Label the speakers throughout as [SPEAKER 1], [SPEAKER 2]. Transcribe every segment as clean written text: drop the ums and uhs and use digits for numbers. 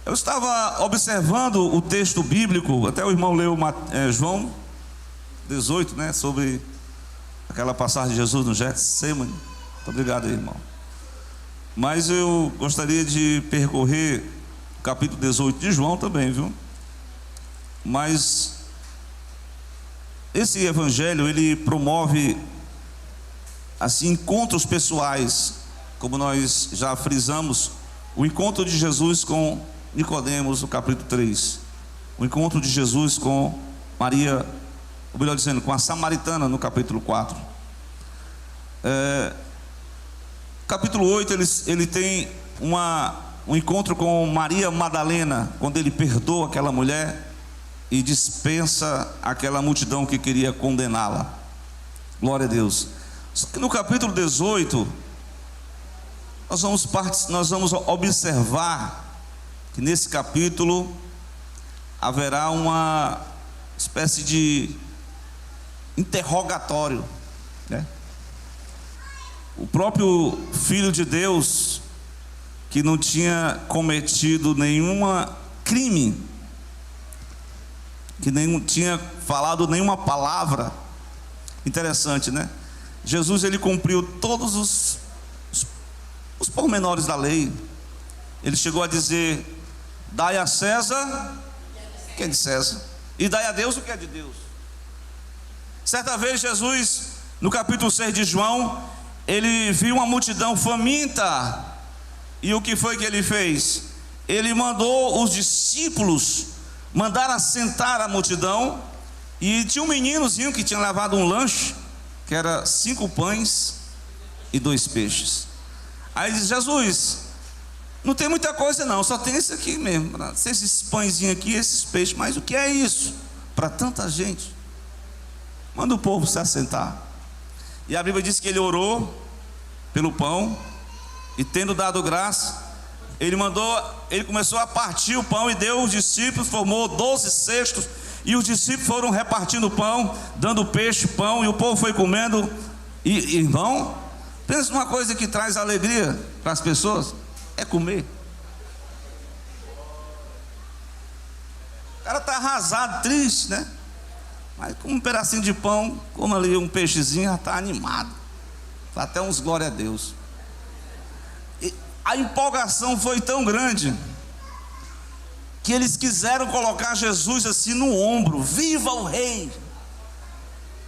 [SPEAKER 1] Eu estava observando o texto bíblico, até o irmão leu João 18, né, sobre aquela passagem de Jesus no Getsemane. Muito obrigado aí, irmão. Mas eu gostaria de percorrer o capítulo 18 de João também, viu? Mas esse evangelho, ele promove assim encontros pessoais, como nós já frisamos, o encontro de Jesus com Nicodemos no capítulo 3, o encontro de Jesus com Maria, ou melhor dizendo, com a samaritana no capítulo 4. Capítulo 8, ele tem um encontro com Maria Madalena, quando ele perdoa aquela mulher e dispensa aquela multidão que queria condená-la. Glória a Deus. Só que no capítulo 18 nós vamos observar que nesse capítulo haverá uma espécie de interrogatório, né? O próprio Filho de Deus, que não tinha cometido nenhum crime, que nem tinha falado nenhuma palavra. Interessante, né? Jesus, ele cumpriu todos os pormenores da lei. Ele chegou a dizer: dai a César o que é de César, e dai a Deus o que é de Deus. Certa vez Jesus, no capítulo 6 de João, ele viu uma multidão faminta, e o que foi que ele fez? Ele mandou os discípulos mandar assentar a multidão, e tinha um meninozinho que tinha levado um lanche, que era 5 pães e 2 peixes. Aí diz: Jesus, não tem muita coisa não, só tem esse aqui mesmo, esses pãezinhos aqui, esses peixes, mas o que é isso para tanta gente? Manda o povo se assentar. E a Bíblia diz que ele orou pelo pão, e tendo dado graça, ele começou a partir o pão e deu aos discípulos, formou 12 cestos, e os discípulos foram repartindo o pão, dando peixe, pão, e o povo foi comendo. E irmão, pensa numa coisa que traz alegria para as pessoas, é comer. O cara está arrasado, triste, né? Mas com um pedacinho de pão, como ali um peixezinho, já está animado, dá até uns glória a Deus. E a empolgação foi tão grande que eles quiseram colocar Jesus assim no ombro. Viva o rei,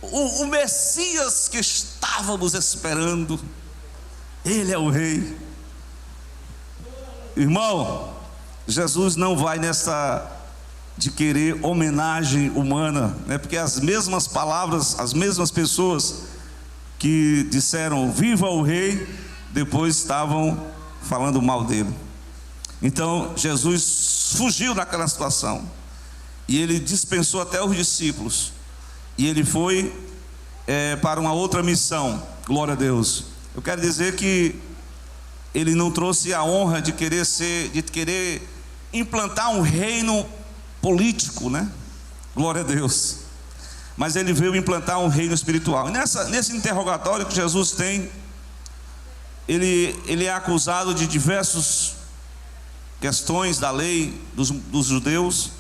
[SPEAKER 1] o Messias que estávamos esperando, ele é o rei. Irmão, Jesus não vai nessa de querer homenagem humana, né? Porque as mesmas palavras, as mesmas pessoas que disseram viva o rei, depois estavam falando mal dele. Então Jesus fugiu daquela situação, e ele dispensou até os discípulos, e ele foi para uma outra missão. Glória a Deus. Eu quero dizer que ele não trouxe a honra de querer implantar um reino político, né? Glória a Deus. Mas ele veio implantar um reino espiritual. E nesse interrogatório que Jesus tem, ele é acusado de diversas questões da lei dos judeus,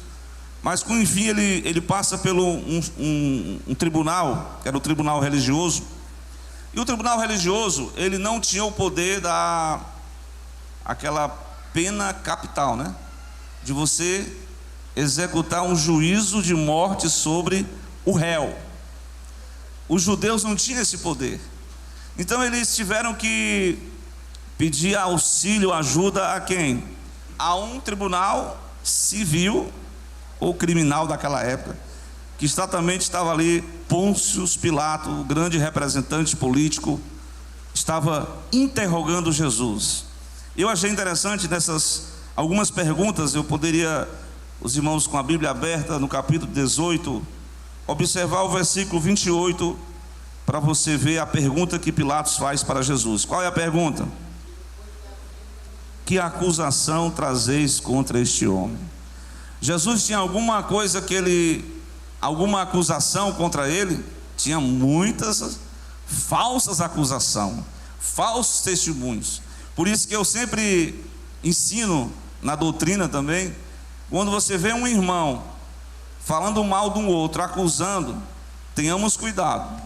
[SPEAKER 1] mas com enfim ele passa pelo um tribunal, que era o tribunal religioso. E o tribunal religioso, ele não tinha o poder aquela pena capital, né? De você executar um juízo de morte sobre o réu. Os judeus não tinham esse poder. Então eles tiveram que pedir auxílio, ajuda a quem? A um tribunal civil ou criminal daquela época, que exatamente estava ali Pôncio Pilato, o grande representante político, estava interrogando Jesus. Eu achei interessante nessas algumas perguntas. Eu poderia, os irmãos com a Bíblia aberta no capítulo 18, observar o versículo 28, para você ver a pergunta que Pilatos faz para Jesus. Qual é a pergunta? Que acusação trazeis contra este homem? Jesus tinha alguma coisa alguma acusação contra ele? Tinha muitas falsas acusações, falsos testemunhos. Por isso que eu sempre ensino na doutrina também, quando você vê um irmão falando mal de um outro, acusando, tenhamos cuidado,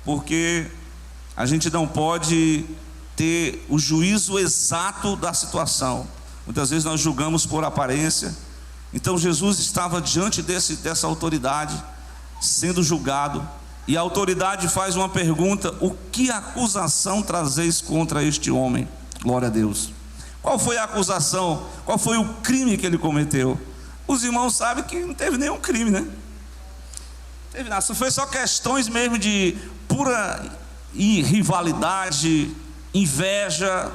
[SPEAKER 1] porque a gente não pode ter o juízo exato da situação. Muitas vezes nós julgamos por aparência. Então Jesus estava diante dessa autoridade, sendo julgado, e a autoridade faz uma pergunta: o que acusação trazeis contra este homem? Glória a Deus. Qual foi a acusação? Qual foi o crime que ele cometeu? Os irmãos sabem que não teve nenhum crime, né? Não teve nada, foi só questões mesmo de pura rivalidade, inveja,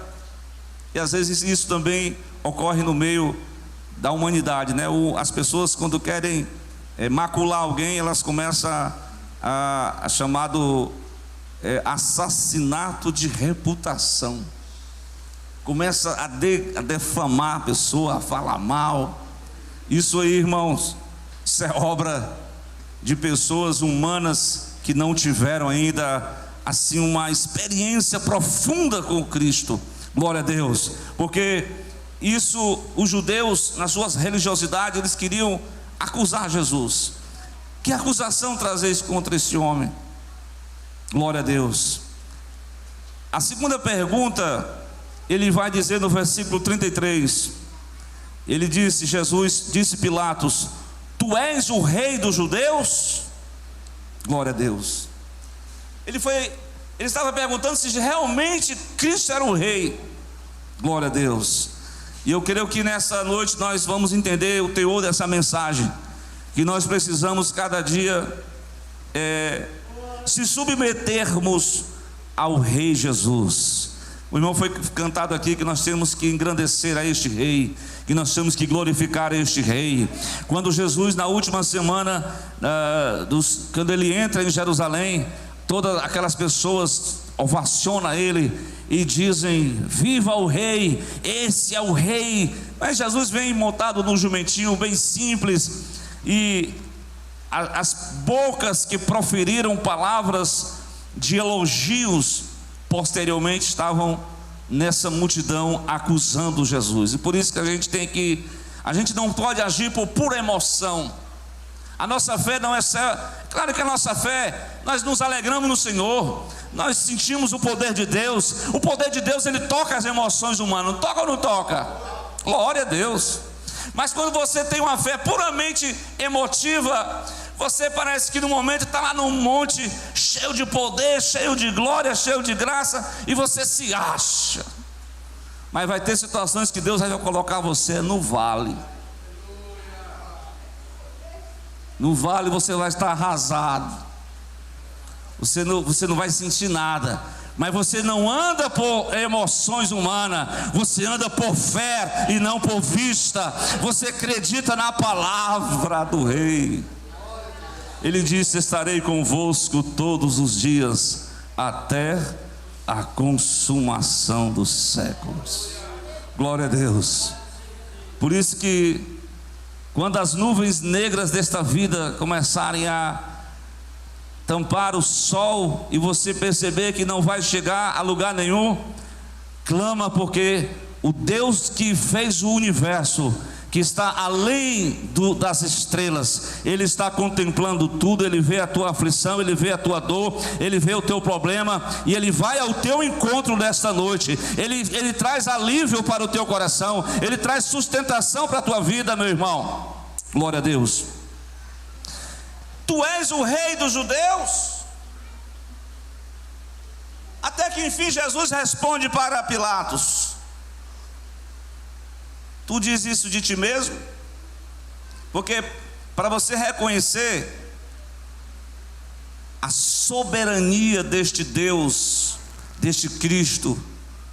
[SPEAKER 1] e às vezes isso também ocorre no meio da humanidade, né? As pessoas, quando querem macular alguém, elas começam a chamado assassinato de reputação. Começa a defamar a pessoa, a falar mal. Isso aí, irmãos, isso é obra de pessoas humanas que não tiveram ainda assim uma experiência profunda com Cristo. Glória a Deus. Porque isso, os judeus, nas suas religiosidades, eles queriam acusar Jesus. Que acusação trazeis contra esse homem? Glória a Deus. A segunda pergunta, ele vai dizer no versículo 33. Ele disse, Jesus disse a Pilatos: tu és o rei dos judeus? Glória a Deus. Ele estava perguntando se realmente Cristo era o rei. Glória a Deus. E eu creio que nessa noite nós vamos entender o teor dessa mensagem, que nós precisamos cada dia se submetermos ao Rei Jesus. O irmão foi cantado aqui que nós temos que engrandecer a este Rei, que nós temos que glorificar a este Rei. Quando Jesus, na última semana, quando ele entra em Jerusalém, todas aquelas pessoas ovacionam ele e dizem: viva o Rei, esse é o Rei. Mas Jesus vem montado num jumentinho bem simples, e as bocas que proferiram palavras de elogios posteriormente estavam nessa multidão acusando Jesus. E por isso que a gente não pode agir por pura emoção. A nossa fé não é claro que a nossa fé, nós nos alegramos no Senhor, nós sentimos o poder de Deus. O poder de Deus, ele toca as emoções humanas. Toca ou não toca? Glória a Deus. Mas quando você tem uma fé puramente emotiva, você parece que no momento está lá num monte cheio de poder, cheio de glória, cheio de graça, e você se acha. Mas vai ter situações que Deus vai colocar você no vale. No vale você vai estar arrasado, você não vai sentir nada. Mas você não anda por emoções humanas, você anda por fé e não por vista. Você acredita na palavra do Rei. Ele disse: estarei convosco todos os dias, até a consumação dos séculos. Glória a Deus. Por isso que quando as nuvens negras desta vida começarem a tampar o sol e você perceber que não vai chegar a lugar nenhum, clama, porque o Deus que fez o universo, que está além das estrelas, Ele está contemplando tudo. Ele vê a tua aflição, Ele vê a tua dor, Ele vê o teu problema, e Ele vai ao teu encontro nesta noite. Ele traz alívio para o teu coração, Ele traz sustentação para a tua vida, meu irmão. Glória a Deus. Tu és o rei dos judeus? Até que enfim Jesus responde para Pilatos: tu diz isso de ti mesmo? Porque para você reconhecer a soberania deste Deus, deste Cristo,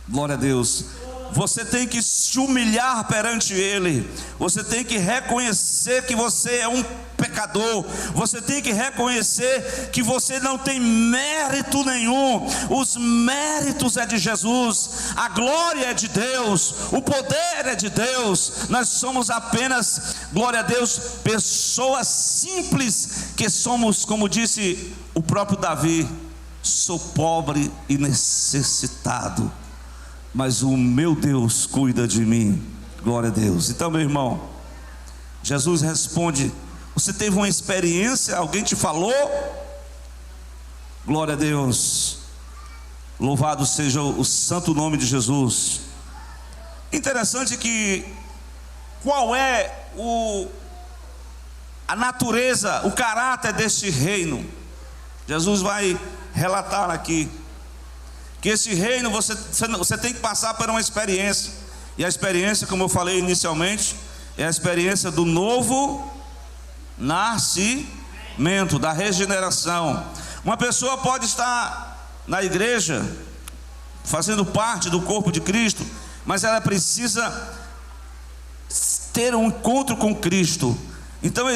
[SPEAKER 1] glória a Deus, você tem que se humilhar perante Ele. Você tem que reconhecer que você é um pecador. Você tem que reconhecer que você não tem mérito nenhum. Os méritos é de Jesus, a glória é de Deus, o poder é de Deus. Nós somos apenas, glória a Deus, pessoas simples, que somos, como disse o próprio Davi: sou pobre e necessitado, mas o meu Deus cuida de mim. Glória a Deus. Então, meu irmão, Jesus responde: você teve uma experiência? Alguém te falou? Glória a Deus. Louvado seja o santo nome de Jesus. Interessante que qual é a natureza, o caráter deste reino? Jesus vai relatar aqui que esse reino você tem que passar por uma experiência. E a experiência, como eu falei inicialmente, é a experiência do novo nascimento, da regeneração. Uma pessoa pode estar na igreja, fazendo parte do corpo de Cristo, mas ela precisa ter um encontro com Cristo. Então,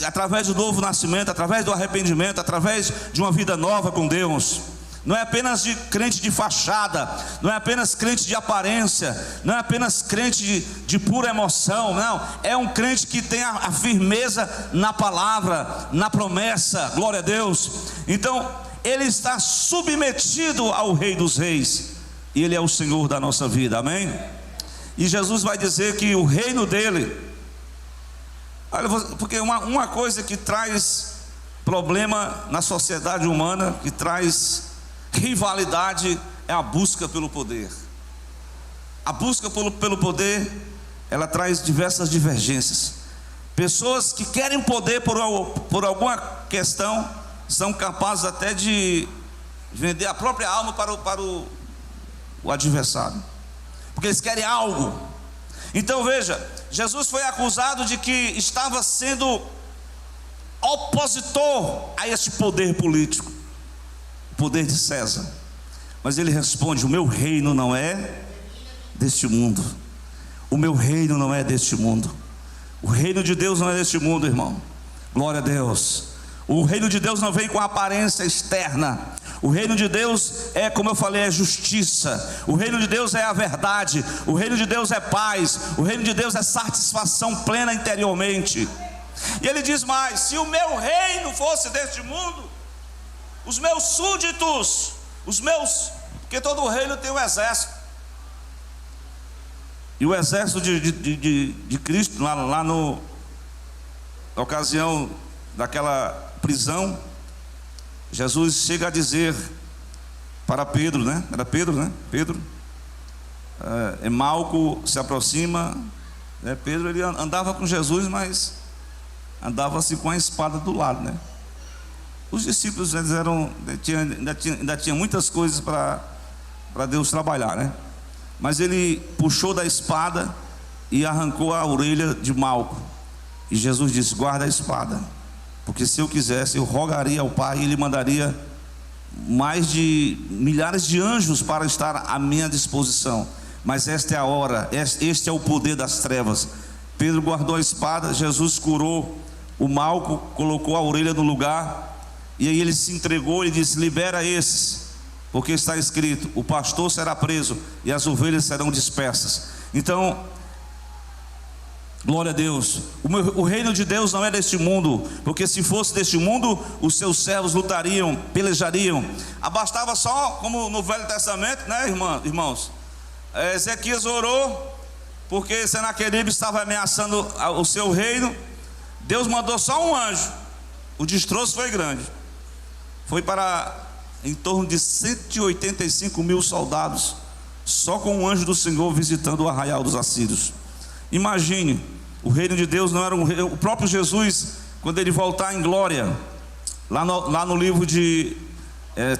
[SPEAKER 1] através do novo nascimento, através do arrependimento, através de uma vida nova com Deus. Não é apenas de crente de fachada, não é apenas crente de aparência, não é apenas crente de pura emoção, não. É um crente que tem a firmeza na palavra, na promessa. Glória a Deus. Então, ele está submetido ao Rei dos Reis, e ele é o Senhor da nossa vida, amém? E Jesus vai dizer que o reino dele, olha, porque uma coisa que traz problema na sociedade humana, que traz rivalidade, é a busca pelo poder. A busca pelo poder, ela traz diversas divergências. Pessoas que querem poder por alguma questão, são capazes até de vender a própria alma para o adversário, porque eles querem algo. Então veja, Jesus foi acusado de que estava sendo opositor a esse poder político, o poder de César. Mas ele responde: o meu reino não é deste mundo. O meu reino não é deste mundo. O reino de Deus não é deste mundo, irmão. Glória a Deus. O reino de Deus não vem com aparência externa. O reino de Deus é, como eu falei, é justiça. O reino de Deus é a verdade. O reino de Deus é paz. O reino de Deus é satisfação plena interiormente. E ele diz mais: se o meu reino fosse deste mundo, os meus súditos, porque todo reino tem um exército. E o exército de Cristo, na ocasião daquela prisão, Jesus chega a dizer para Pedro, né? Era Pedro, né? Pedro, Malco se aproxima, né? Pedro, ele andava com Jesus, mas andava assim com a espada do lado, né? Os discípulos, eles ainda tinha muitas coisas para Deus trabalhar, né? Mas ele puxou da espada e arrancou a orelha de Malco. E Jesus disse: guarda a espada, porque se eu quisesse, eu rogaria ao Pai, e Ele mandaria mais de milhares de anjos para estar à minha disposição. Mas esta é a hora, este é o poder das trevas. Pedro guardou a espada, Jesus curou o Malco, colocou a orelha no lugar, e aí ele se entregou e disse: libera esses, porque está escrito: o pastor será preso e as ovelhas serão dispersas. Então, glória a Deus. O reino de Deus não é deste mundo, porque se fosse deste mundo, os seus servos lutariam, pelejariam. Abastava só, como no Velho Testamento, né, irmãos? Ezequias orou, porque Senaqueribe estava ameaçando o seu reino. Deus mandou só um anjo. O destroço foi grande. Foi para em torno de 185 mil soldados, só com o anjo do Senhor visitando o arraial dos assírios. Imagine, o reino de Deus não era um reino. O próprio Jesus, quando ele voltar em glória, lá no livro de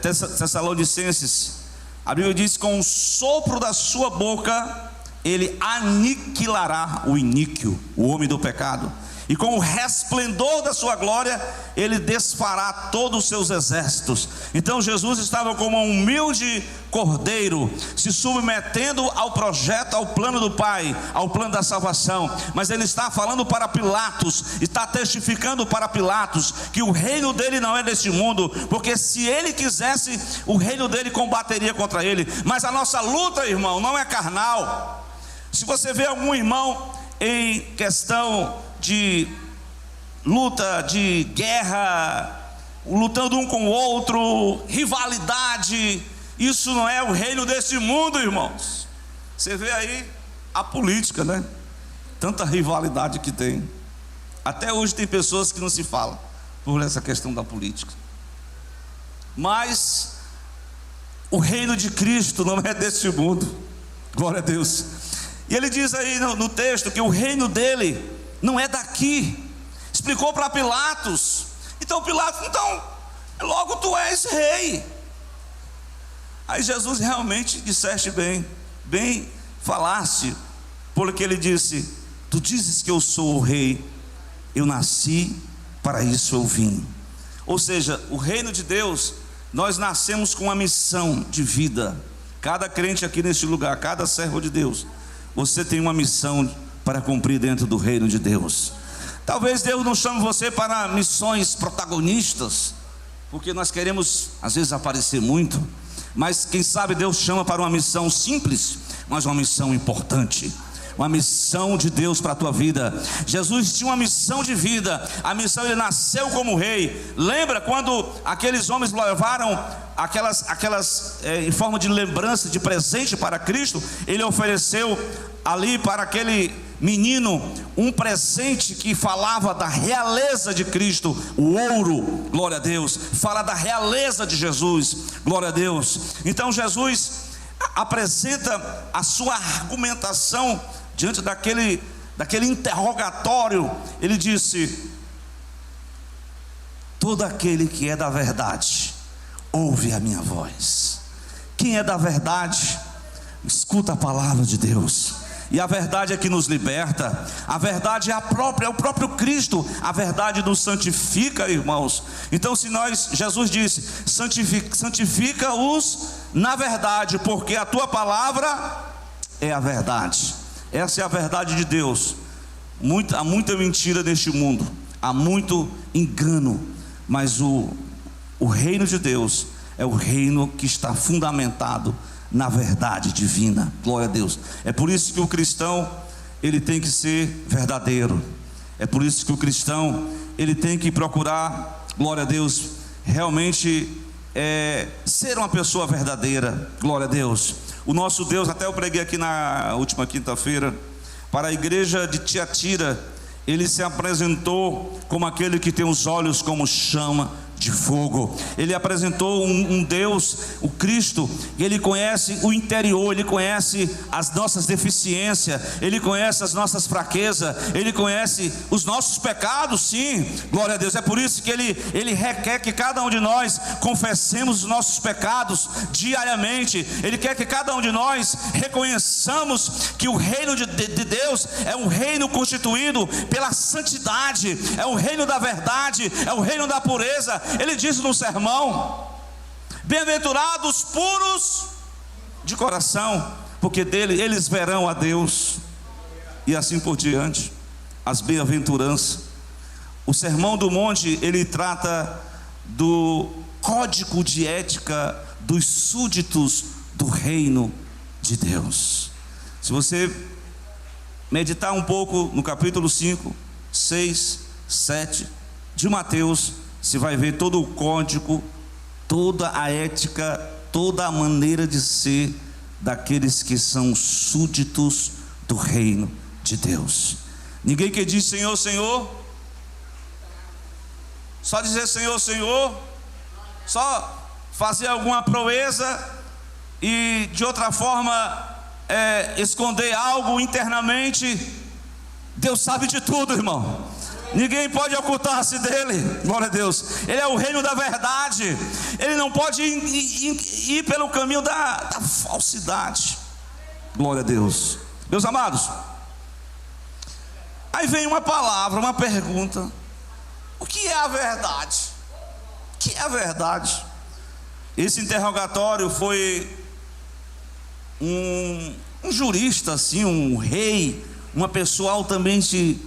[SPEAKER 1] Tessalonicenses, a Bíblia diz: com o sopro da sua boca ele aniquilará o iníquo, o homem do pecado, e com o resplendor da sua glória ele desfará todos os seus exércitos. Então Jesus estava como um humilde cordeiro, se submetendo ao projeto, ao plano do Pai, ao plano da salvação. Mas ele está falando para Pilatos, está testificando para Pilatos que o reino dele não é deste mundo, porque se ele quisesse, o reino dele combateria contra ele. Mas a nossa luta, irmão, não é carnal. Se você vê algum irmão em questão de luta, de guerra, lutando um com o outro, rivalidade, isso não é o reino desse mundo, irmãos. Você vê aí a política, né? tanta rivalidade que tem. Até hoje tem pessoas que não se falam por essa questão da política. Mas o reino de Cristo não é deste mundo. Glória a Deus. E ele diz aí no texto que o reino dele não é daqui. Explicou para Pilatos. Então Pilatos, logo tu és rei. Aí Jesus realmente disseste bem falaste, porque ele disse: tu dizes que eu sou o rei, eu nasci, para isso eu vim. Ou seja, o reino de Deus, nós nascemos com uma missão de vida. Cada crente aqui neste lugar, cada servo de Deus, você tem uma missão para cumprir dentro do reino de Deus. Talvez Deus não chame você para missões protagonistas, porque nós queremos às vezes aparecer muito, mas quem sabe Deus chama para uma missão simples, mas uma missão importante, uma missão de Deus para a tua vida. Jesus tinha uma missão de vida, a missão, ele nasceu como rei. Lembra quando aqueles homens levaram aquelas em forma de lembrança, de presente para Cristo? Ele ofereceu ali para aquele menino um presente que falava da realeza de Cristo, o ouro. Glória a Deus. Fala da realeza de Jesus. Glória a Deus. Então Jesus apresenta a sua argumentação diante daquele interrogatório. Ele disse: todo aquele que é da verdade ouve a minha voz. Quem é da verdade escuta a palavra de Deus. E a verdade é que nos liberta. A verdade é o próprio Cristo. A verdade nos santifica, irmãos. Então Jesus disse: santifica-os na verdade, porque a tua palavra é a verdade. Essa é a verdade de Deus. Há muita mentira neste mundo, há muito engano, mas o reino de Deus é o reino que está fundamentado na verdade divina. Glória a Deus. É por isso que o cristão, ele tem que ser verdadeiro. É por isso que o cristão, ele tem que procurar, glória a Deus, realmente ser uma pessoa verdadeira. Glória a Deus. O nosso Deus, até eu preguei aqui na última quinta-feira para a igreja de Tiatira. Ele se apresentou como aquele que tem os olhos como chama de fogo. Ele apresentou um Deus, o Cristo. Ele conhece o interior, ele conhece as nossas deficiências, ele conhece as nossas fraquezas, ele conhece os nossos pecados, sim, glória a Deus. É por isso que ele requer que cada um de nós confessemos os nossos pecados diariamente. Ele quer que cada um de nós reconheçamos que o reino de Deus é um reino constituído pela santidade, é o reino da verdade, é o reino da pureza. Ele disse no sermão: bem-aventurados puros de coração, porque dele eles verão a Deus. E assim por diante, as bem-aventuranças. O Sermão do Monte, ele trata do código de ética dos súditos do reino de Deus. Se você meditar um pouco no capítulo 5, 6, 7 de Mateus, você vai ver todo o código, toda a ética, toda a maneira de ser daqueles que são súditos do reino de Deus. Ninguém que diz Senhor, Senhor, só dizer Senhor, Senhor, só fazer alguma proeza e de outra forma esconder algo internamente. Deus sabe de tudo, irmão. Ninguém pode ocultar-se dele. Glória a Deus. Ele é o reino da verdade. Ele não pode ir pelo caminho da falsidade. Glória a Deus. Meus amados, aí vem uma palavra, uma pergunta: o que é a verdade? O que é a verdade? Esse interrogatório foi um jurista, assim, um rei, uma pessoa altamente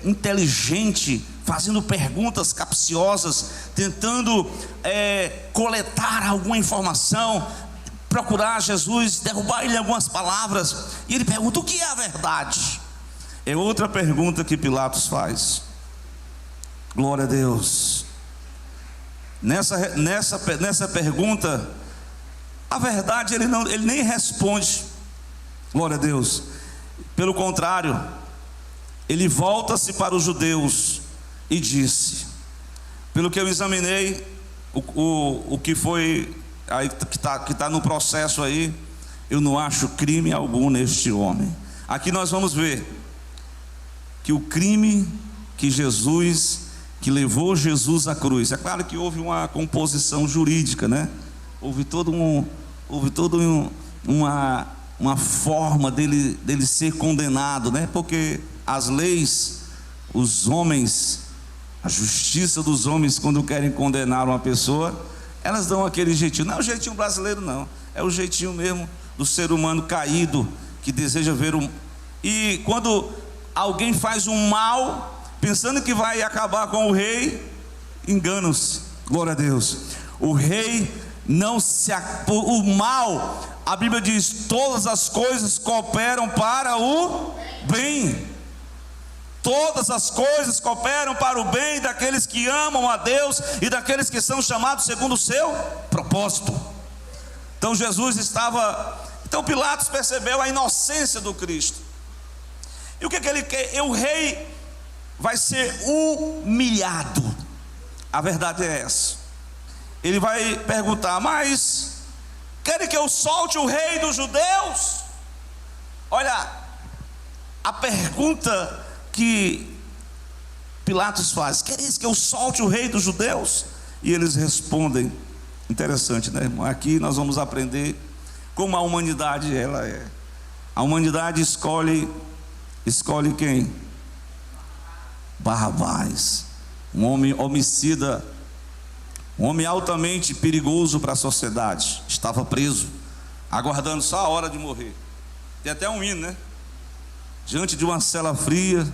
[SPEAKER 1] inteligente, fazendo perguntas capciosas, tentando coletar alguma informação, procurar Jesus, derrubar ele em algumas palavras. E ele pergunta: o que é a verdade? É outra pergunta que Pilatos faz. Glória a Deus. Nessa pergunta, a verdade ele nem responde. Glória a Deus. Pelo contrário, ele volta-se para os judeus e disse: pelo que eu examinei, o que foi, aí, que tá no processo aí, eu não acho crime algum neste homem. Aqui nós vamos ver que o crime que levou Jesus à cruz, é claro que houve uma composição jurídica, né? Houve uma forma dele ser condenado, né? Porque as leis, os homens, a justiça dos homens, quando querem condenar uma pessoa, elas dão aquele jeitinho. Não é o jeitinho brasileiro, não, é o jeitinho mesmo do ser humano caído, que deseja ver e quando alguém faz um mal, pensando que vai acabar com o rei, enganam-se. Glória a Deus. O rei não se... O mal, a Bíblia diz: todas as coisas cooperam para o bem. Todas as coisas cooperam para o bem daqueles que amam a Deus e daqueles que são chamados segundo o seu propósito. Então Jesus estava... Então Pilatos percebeu a inocência do Cristo. E o que ele quer? O rei vai ser humilhado. A verdade é essa. Ele vai perguntar: mas querem que eu solte o rei dos judeus? Olha a pergunta que Pilatos faz: quereis que eu solte o rei dos judeus? E eles respondem. Interessante, né, irmão? Aqui nós vamos aprender como a humanidade ela é. A humanidade escolhe quem? Barrabás, um homem homicida, um homem altamente perigoso para a sociedade. Estava preso, aguardando só a hora de morrer. Tem até um hino, né? Diante de uma cela fria,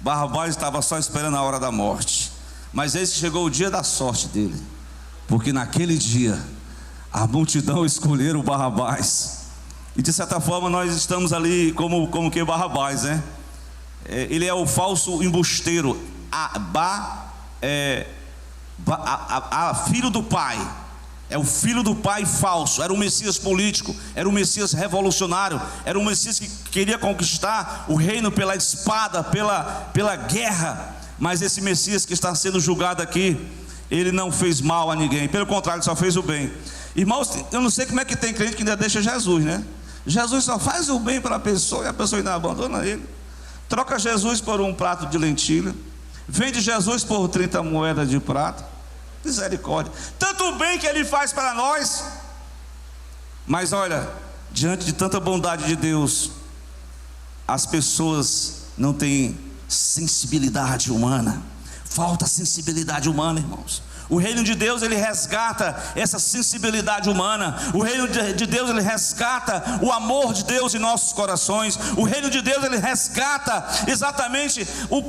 [SPEAKER 1] Barrabás estava só esperando a hora da morte. Mas eis que chegou o dia da sorte dele, porque naquele dia a multidão escolheram Barrabás. E de certa forma nós estamos ali como que Barrabás, né? Ele é o falso embusteiro, filho do pai. É o filho do pai falso. Era um Messias político, era um Messias revolucionário, era um Messias que queria conquistar o reino pela espada, pela guerra. Mas esse Messias que está sendo julgado aqui, ele não fez mal a ninguém, pelo contrário, ele só fez o bem. Irmãos, eu não sei como é que tem crente que ainda deixa Jesus, né? Jesus só faz o bem para a pessoa e a pessoa ainda abandona ele. Troca Jesus por um prato de lentilha, vende Jesus por 30 moedas de prata. Misericórdia. Tanto bem que ele faz para nós. Mas olha, diante de tanta bondade de Deus, as pessoas não têm sensibilidade humana. Falta sensibilidade humana, irmãos. O reino de Deus, ele resgata essa sensibilidade humana. O reino de Deus, ele resgata o amor de Deus em nossos corações. O reino de Deus, ele resgata exatamente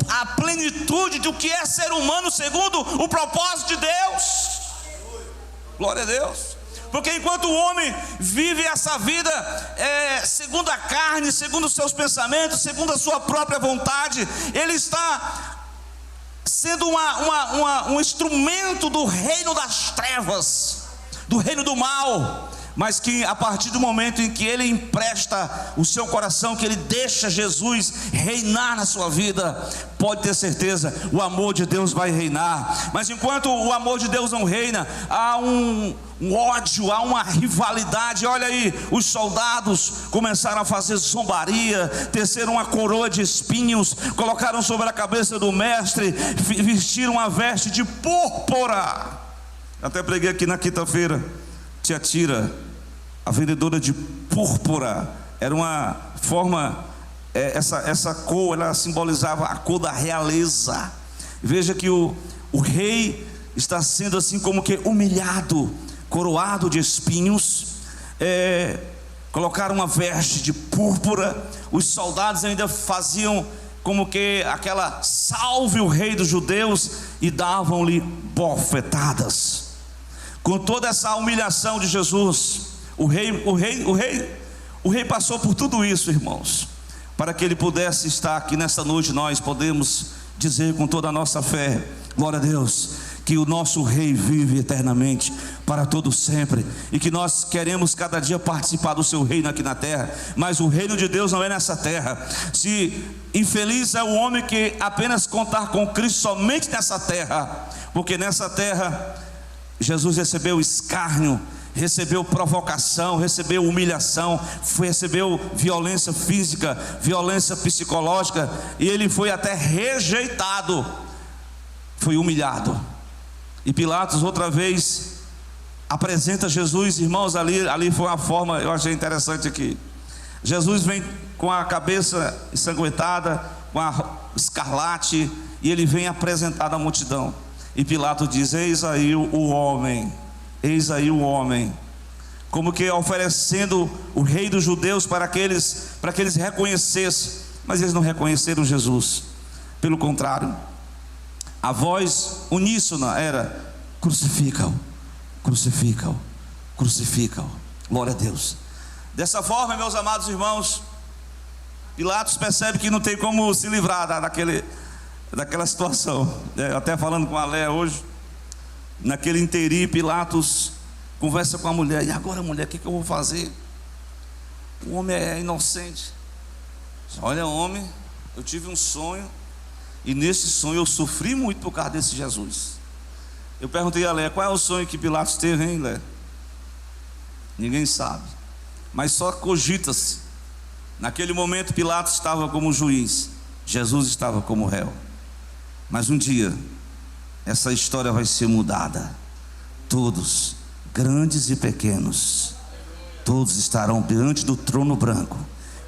[SPEAKER 1] a plenitude do que é ser humano segundo o propósito de Deus. Glória a Deus. Porque enquanto o homem vive essa vida segundo a carne, segundo os seus pensamentos, segundo a sua própria vontade, ele está sendo um instrumento do reino das trevas, do reino do mal. Mas que a partir do momento em que ele empresta o seu coração, que ele deixa Jesus reinar na sua vida, pode ter certeza, o amor de Deus vai reinar. Mas enquanto o amor de Deus não reina, há um ódio, há uma rivalidade. Olha aí, os soldados começaram a fazer zombaria, teceram uma coroa de espinhos, colocaram sobre a cabeça do mestre, vestiram uma veste de púrpura. Até preguei aqui na quinta-feira. Tiatira, a vendedora de púrpura, era uma forma, essa cor, ela simbolizava a cor da realeza. Veja que o rei está sendo assim como que humilhado, coroado de espinhos. Colocaram uma veste de púrpura. Os soldados ainda faziam como que aquela salve o rei dos judeus e davam-lhe bofetadas. Com toda essa humilhação de Jesus, o rei passou por tudo isso, irmãos, para que ele pudesse estar aqui nesta noite. Nós podemos dizer com toda a nossa fé, glória a Deus, que o nosso Rei vive eternamente, para todo sempre, e que nós queremos cada dia participar do seu reino aqui na terra, mas o reino de Deus não é nessa terra. Se infeliz é o homem que apenas contar com Cristo somente nessa terra, porque nessa terra Jesus recebeu escárnio, recebeu provocação, recebeu humilhação, recebeu violência física, violência psicológica, e ele foi até rejeitado, foi humilhado. E Pilatos outra vez apresenta Jesus, irmãos, ali foi uma forma, eu achei interessante aqui. Jesus vem com a cabeça ensanguentada, com a escarlate, e ele vem apresentado à multidão. E Pilatos diz: eis aí o homem, eis aí o homem, como que oferecendo o rei dos judeus para que eles reconhecessem, mas eles não reconheceram Jesus. Pelo contrário, a voz uníssona era: crucifica-o, crucifica-o, crucifica-o. Glória a Deus. Dessa forma, meus amados irmãos, Pilatos percebe que não tem como se livrar daquela situação. Até falando com a Léa hoje, naquele interim, Pilatos conversa com a mulher: e agora, mulher, o que eu vou fazer? O homem é inocente. Olha, homem, eu tive um sonho, e nesse sonho eu sofri muito por causa desse Jesus. Eu perguntei a Léa: qual é o sonho que Pilatos teve, hein, Léa? Ninguém sabe, mas só cogita-se. Naquele momento Pilatos estava como juiz, Jesus estava como réu. Mas um dia essa história vai ser mudada. Todos, grandes e pequenos, todos estarão diante do trono branco,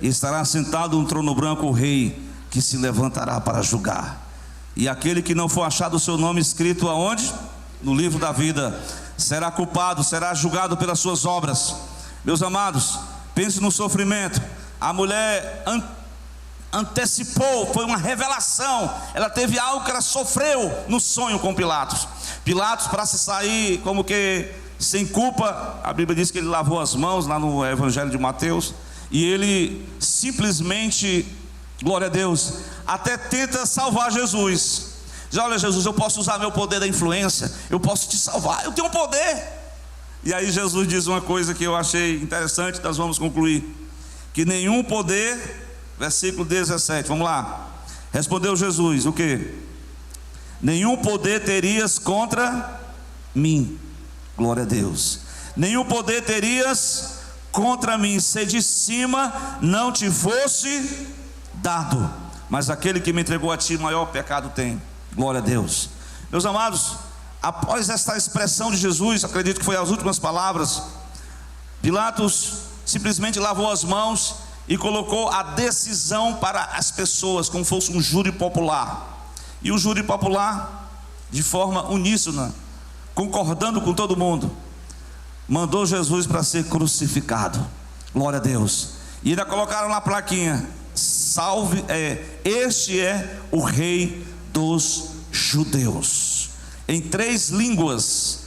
[SPEAKER 1] e estará sentado no trono branco o rei que se levantará para julgar. E aquele que não for achado o seu nome escrito aonde? No livro da vida, será culpado, será julgado pelas suas obras. Meus amados, pense no sofrimento. A mulher antecipou, foi uma revelação. Ela teve algo que ela sofreu no sonho com Pilatos. Pilatos, para se sair como que sem culpa, a Bíblia diz que ele lavou as mãos lá no Evangelho de Mateus, e ele simplesmente, glória a Deus, até tenta salvar Jesus. Diz: olha, Jesus, eu posso usar meu poder da influência, eu posso te salvar, eu tenho poder. E aí Jesus diz uma coisa que eu achei interessante, nós vamos concluir: que nenhum poder, versículo 17, vamos lá. Respondeu Jesus: o que? Nenhum poder terias contra mim, glória a Deus, nenhum poder terias contra mim, se de cima não te fosse dado, mas aquele que me entregou a ti, maior pecado tem. Glória a Deus. Meus amados, após esta expressão de Jesus, acredito que foi as últimas palavras, Pilatos simplesmente lavou as mãos e colocou a decisão para as pessoas, como fosse um júri popular. E o júri popular, de forma uníssona, concordando com todo mundo, mandou Jesus para ser crucificado. Glória a Deus. E ainda colocaram na plaquinha: salve, este é o rei dos judeus, em 3 línguas.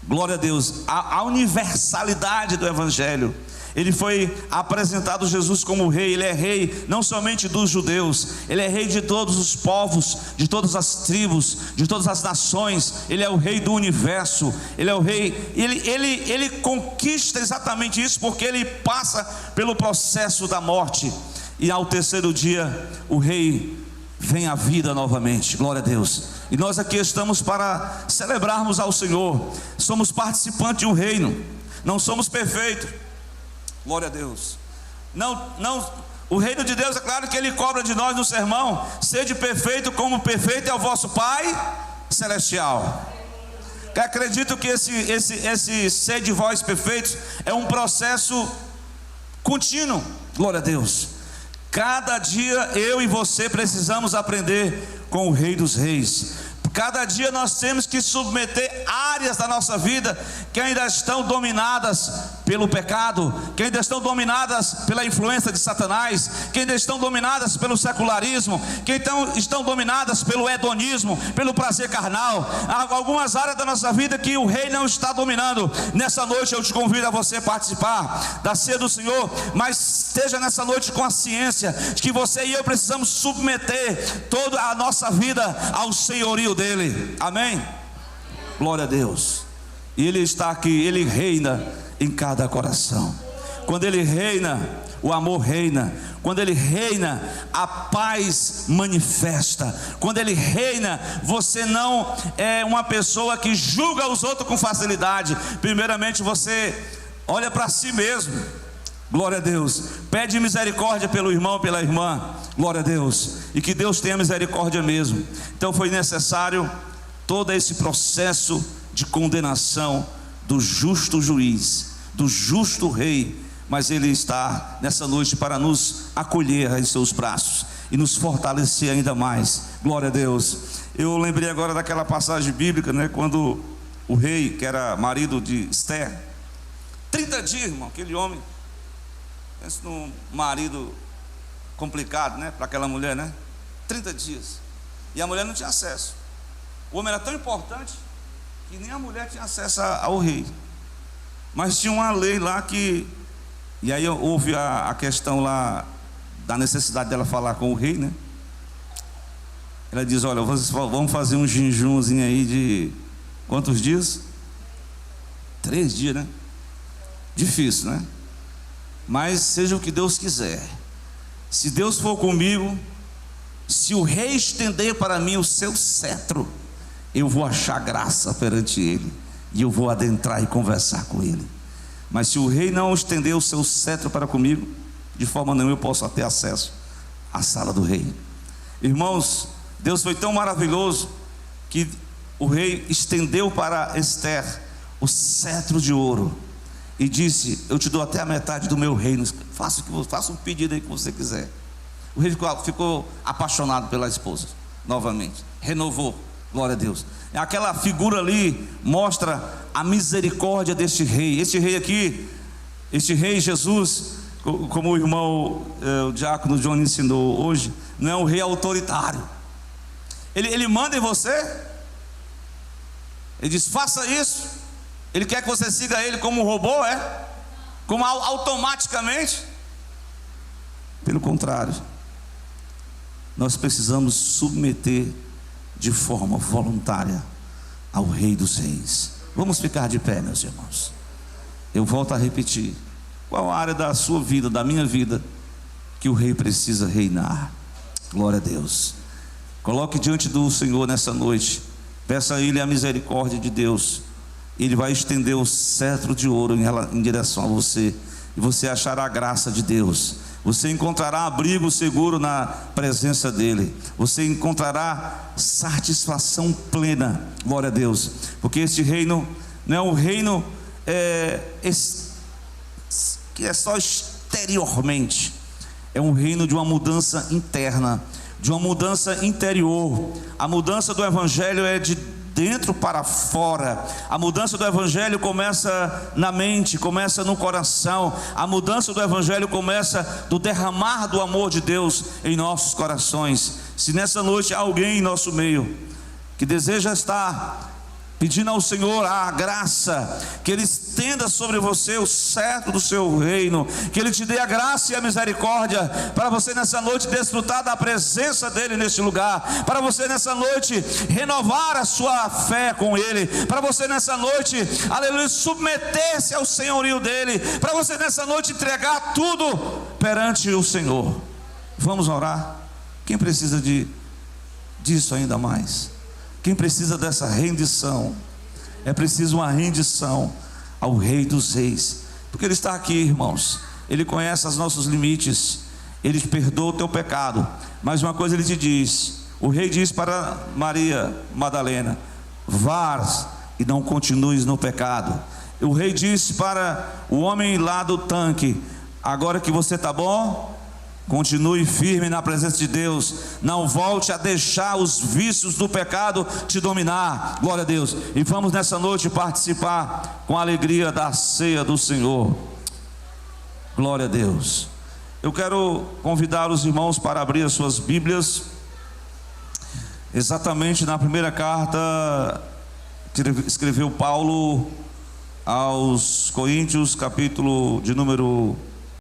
[SPEAKER 1] Glória a Deus. A universalidade do Evangelho. Ele foi apresentado Jesus como rei. Ele é rei não somente dos judeus, ele é rei de todos os povos, de todas as tribos, de todas as nações. Ele é o rei do universo. Ele é o rei. Ele conquista exatamente isso, porque ele passa pelo processo da morte, e ao terceiro dia o rei vem à vida novamente. Glória a Deus. E nós aqui estamos para celebrarmos ao Senhor. Somos participantes de um reino. Não somos perfeitos. Glória a Deus. Não, o reino de Deus, é claro que ele cobra de nós no sermão: sede perfeito como perfeito é o vosso Pai celestial. Eu acredito que esse ser de vós perfeitos é um processo contínuo. Glória a Deus. Cada dia eu e você precisamos aprender com o Rei dos Reis. Cada dia nós temos que submeter áreas da nossa vida que ainda estão dominadas pelo pecado, que ainda estão dominadas pela influência de Satanás, que ainda estão dominadas pelo secularismo, que estão dominadas pelo hedonismo, pelo prazer carnal. Há algumas áreas da nossa vida que o rei não está dominando. Nessa noite eu te convido a você participar da ceia do Senhor, mas esteja nessa noite com a ciência de que você e eu precisamos submeter toda a nossa vida ao senhorio dele. Amém? Glória a Deus. E Ele está aqui, Ele reina em cada coração. Quando Ele reina, o amor reina. Quando Ele reina, a paz manifesta. Quando Ele reina, você não é uma pessoa que julga os outros com facilidade. Primeiramente você olha para si mesmo. Glória a Deus. Pede misericórdia pelo irmão, pela irmã. Glória a Deus. E que Deus tenha misericórdia mesmo. Então foi necessário todo esse processo de condenação do justo juiz, do justo rei. Mas Ele está nessa noite para nos acolher em seus braços e nos fortalecer ainda mais. Glória a Deus. Eu lembrei agora daquela passagem bíblica, né? Quando o rei, que era marido de Esther, 30 dias, irmão, aquele homem, pensa num marido complicado, né? Para aquela mulher, né? 30 dias. E a mulher não tinha acesso. O homem era tão importante que nem a mulher tinha acesso ao rei. Mas tinha uma lei lá que... E aí houve a questão lá da necessidade dela falar com o rei, né? Ela diz: olha, vamos fazer um jejumzinho aí de quantos dias? 3 dias, né? Difícil, né? Mas seja o que Deus quiser. Se Deus for comigo, se o rei estender para mim o seu cetro, eu vou achar graça perante ele, e eu vou adentrar e conversar com ele. Mas se o rei não estender o seu cetro para comigo, de forma nenhuma eu posso ter acesso à sala do rei. Irmãos, Deus foi tão maravilhoso que o rei estendeu para Esther o cetro de ouro e disse: eu te dou até a metade do meu reino, faça um pedido aí que você quiser. O rei ficou apaixonado pela esposa novamente, renovou. Glória a Deus. Aquela figura ali mostra a misericórdia deste rei. Este rei aqui, este rei Jesus, como o irmão o diácono John ensinou hoje, não é um rei autoritário. Ele manda em você. Ele diz: faça isso. Ele quer que você siga ele como um robô, como automaticamente. Pelo contrário, nós precisamos submeter de forma voluntária ao Rei dos Reis. Vamos ficar de pé, meus irmãos. Eu volto a repetir: qual a área da sua vida, da minha vida, que o rei precisa reinar? Glória a Deus. Coloque diante do Senhor nessa noite, peça a Ele a misericórdia de Deus. Ele vai estender o cetro de ouro em direção a você, e você achará a graça de Deus. Você encontrará abrigo seguro na presença dEle. Você encontrará satisfação plena. Glória a Deus. Porque este reino não é um reino que é só exteriormente. É um reino de uma mudança interna, de uma mudança interior. A mudança do Evangelho é de dentro para fora. A mudança do Evangelho começa na mente, começa no coração. A mudança do Evangelho começa do derramar do amor de Deus em nossos corações. Se nessa noite há alguém em nosso meio que deseja estar pedindo ao Senhor a graça, que Ele estenda sobre você o cetro do seu reino, que Ele te dê a graça e a misericórdia, para você nessa noite desfrutar da presença dEle neste lugar, para você nessa noite renovar a sua fé com Ele, para você nessa noite, aleluia, submeter-se ao senhorio dEle, para você nessa noite entregar tudo perante o Senhor. Vamos orar? Quem precisa disso ainda mais? Quem precisa dessa rendição? É preciso uma rendição ao Rei dos Reis, porque Ele está aqui, irmãos. Ele conhece os nossos limites, Ele perdoa o teu pecado. Mas uma coisa Ele te diz: o rei diz para Maria Madalena: vás e não continues no pecado. O rei disse para o homem lá do tanque: agora que você está bom, continue firme na presença de Deus. Não volte a deixar os vícios do pecado te dominar. Glória a Deus. E vamos nessa noite participar com alegria da ceia do Senhor. Glória a Deus. Eu quero convidar os irmãos para abrir as suas Bíblias, exatamente na primeira carta que escreveu Paulo aos Coríntios, capítulo de número